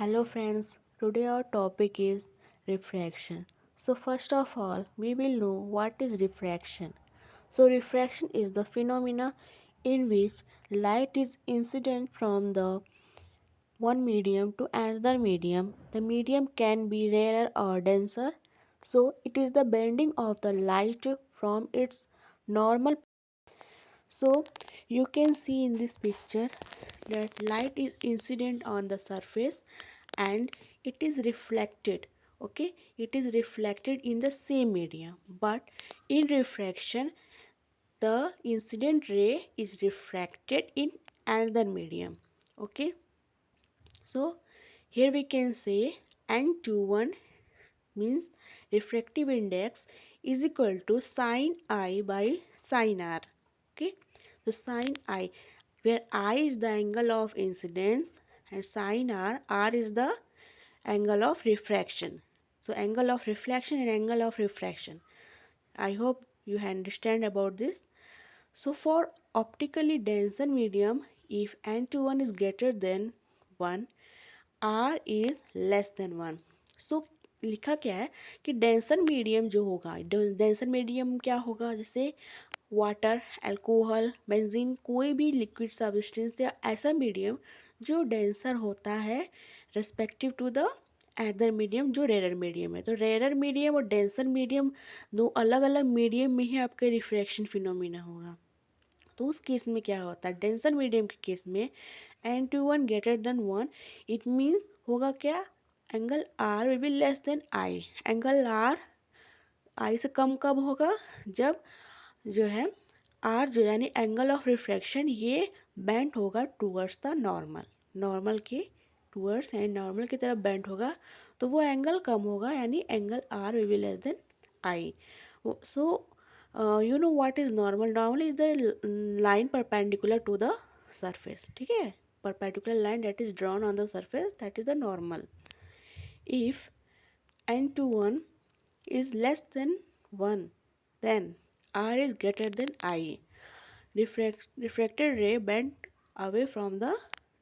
Hello friends, today our topic is refraction. So first of all, we will know what is refraction. So refraction is the phenomena in which light is incident from the one medium to another medium. The medium can be rarer or denser. So it is the bending of the light from its normal. So you can see in this picture that light is incident on the surface and it is reflected. Okay, it is reflected in the same medium, but in refraction the incident ray is refracted in another medium. Okay, so here we can say N21 means refractive index is equal to sin I by sin R. Okay, so sin I, where I is the angle of incidence and sin R is the angle of refraction. So angle of reflection and angle of refraction. I hope you understand about this. So for optically denser medium, if N21 is greater than 1, R is less than 1. So लिखा क्या है कि denser medium जो होगा, denser medium क्या होगा, जैसे water, alcohol, benzene, कोई भी लिक्विड सब्सटेंस या ऐसा मीडियम जो डेंसर होता है respective to the other medium जो रेयर मीडियम है। तो रेयर मीडियम और डेंसर मीडियम दो अलग अलग मीडियम में ही आपका रिफ्रैक्शन फिनोमिना होगा। तो उस केस में क्या होता है, डेंसर मीडियम के केस में N21 greater than 1, it means होगा क्या, angle R will be less than I। Angle R I से कम कब होगा, जब जो है R जो यानी एंगल ऑफ रिफ्रैक्शन ये बेंड होगा टूवर्ड्स द नॉर्मल, नॉर्मल के टूवर्ड्स एंड नॉर्मल की तरफ बेंड होगा, तो वो एंगल कम होगा यानी angle R will be less than I। So you know what is normal? Normal is the line perpendicular to the surface. ठीक है, perpendicular line that is drawn on the surface, that is the normal. If N21 is less than 1, then R is greater than I. Refracted ray bent away from the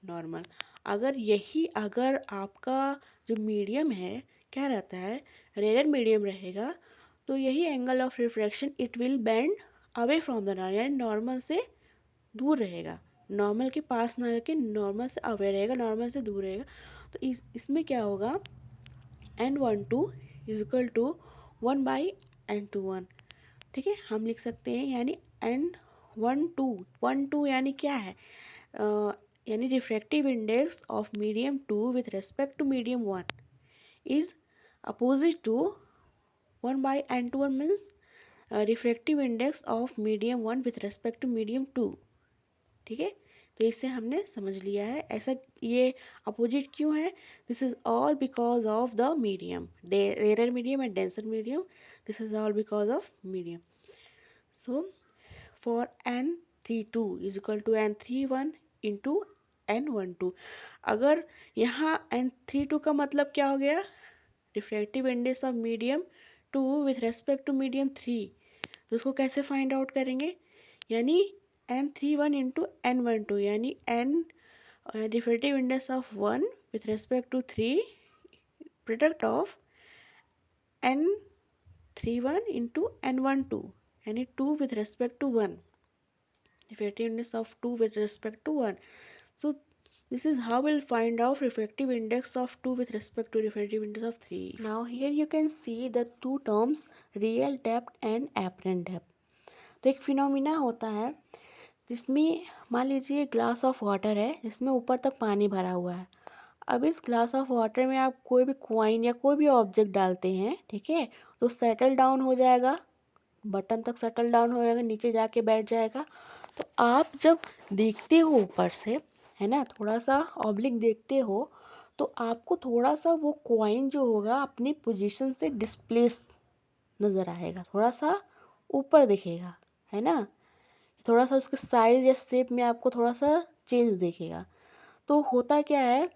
normal. अगर आपका जो medium है क्या रहता है, rare medium रहेगा, तो यही angle of refraction it will bend away from the normal, यानी नॉर्मल से दूर रहेगा, नॉर्मल के पास ना आके नॉर्मल से अवे रहेगा, नॉर्मल से दूर रहेगा। तो इसमें क्या होगा, N12 is equal to 1/N21। ठीक है, हम लिख सकते हैं यानी N12 यानी क्या है, यानी refractive index of medium 2 with respect to medium 1 is opposite to 1/N21 means refractive index of medium 1 with respect to medium 2। ठीक है, तो इससे हमने समझ लिया है ऐसा ये अपोजिट क्यों है, this is all because of the medium, rare medium and denser medium, this is all because of medium. So for N32 is equal to N31 into N12, अगर यहाँ N32 का मतलब क्या हो गया, refractive index of medium 2 with respect to medium 3, तो उसको कैसे फाइंड आउट करेंगे, यानी N31 इंटू N12 यानी N refractive index of 1 with respect to 3 product of N31 into N12 यानी 2 with respect to 1, refractive index of 2 with respect to 1. So this is how we'll find out refractive index of 2 with respect to refractive index of 3. Now here you can see the two terms, real depth and apparent depth. तो एक phenomena होता है जिसमें मान लीजिए glass of water है जिसमें ऊपर तक पानी भरा हुआ है। अब इस ग्लास ऑफ वाटर में आप कोई भी कॉइन या कोई भी ऑब्जेक्ट डालते हैं, ठीक है, तो सेटल डाउन हो जाएगा, बटन तक सेटल डाउन हो जाएगा, नीचे जाके बैठ जाएगा। तो आप जब देखते हो ऊपर से, है ना, थोड़ा सा ऑब्लिक देखते हो, तो आपको थोड़ा सा वो कॉइन जो होगा अपनी पोजीशन से डिस्प्लेस नज़र आएगा, थोड़ा सा ऊपर दिखेगा, है ना, थोड़ा सा उसके साइज़ या शेप में आपको थोड़ा सा चेंज दिखेगा। तो होता क्या है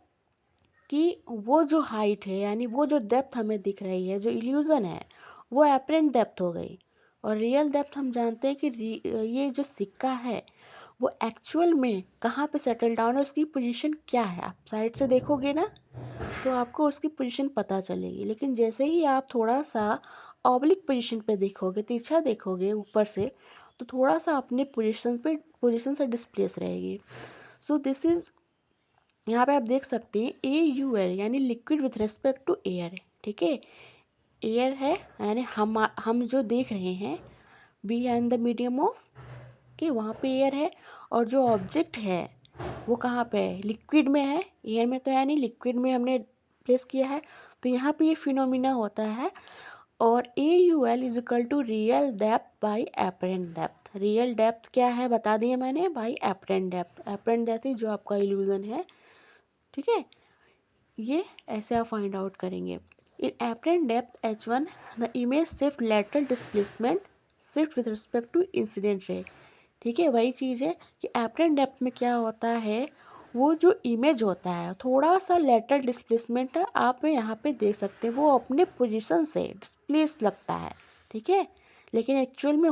कि वो जो हाइट है यानी वो जो डेप्थ हमें दिख रही है, जो इल्यूज़न है, वो एपरेंट डेप्थ हो गई। और रियल डेप्थ हम जानते हैं कि ये जो सिक्का है वो एक्चुअल में कहाँ पे सेटल डाउन है, उसकी पोजीशन क्या है, आप साइड से देखोगे ना तो आपको उसकी पोजीशन पता चलेगी। लेकिन जैसे ही आप थोड़ा सा ऑब्लिक पोजीशन पे देखोगे, तिरछा देखोगे ऊपर से, तो थोड़ा सा अपने पोजीशन से डिस्प्लेस रहेगी। सो दिस इज, यहाँ पे आप देख सकते हैं AUL यानी liquid with respect to air. ठीक है, एयर है यानी हम जो देख रहे हैं, we are in the medium of, कि वहाँ पे एयर है, और जो ऑब्जेक्ट है वो कहाँ पे है, लिक्विड में है, एयर में तो है नहीं, लिक्विड में हमने प्लेस किया है। तो यहाँ पे ये फिनोमिना होता है। और AUL is equal to real depth by apparent depth. Real depth क्या है बता दिया मैंने, by apparent depth. Apparent depth ही जो आपका इल्यूजन है। ठीक है, ये ऐसे आप फाइंड आउट करेंगे। In apparent depth H1 the image shift lateral displacement shift with respect to incident ray. ठीक है, वही चीज़ है कि एपरेंट डेप्थ में क्या होता है, वो जो इमेज होता है थोड़ा सा लेटरल डिस्प्लेसमेंट आप यहाँ पे देख सकते हैं, वो अपने पोजीशन से डिस्प्लेस लगता है। ठीक है, लेकिन एक्चुअल में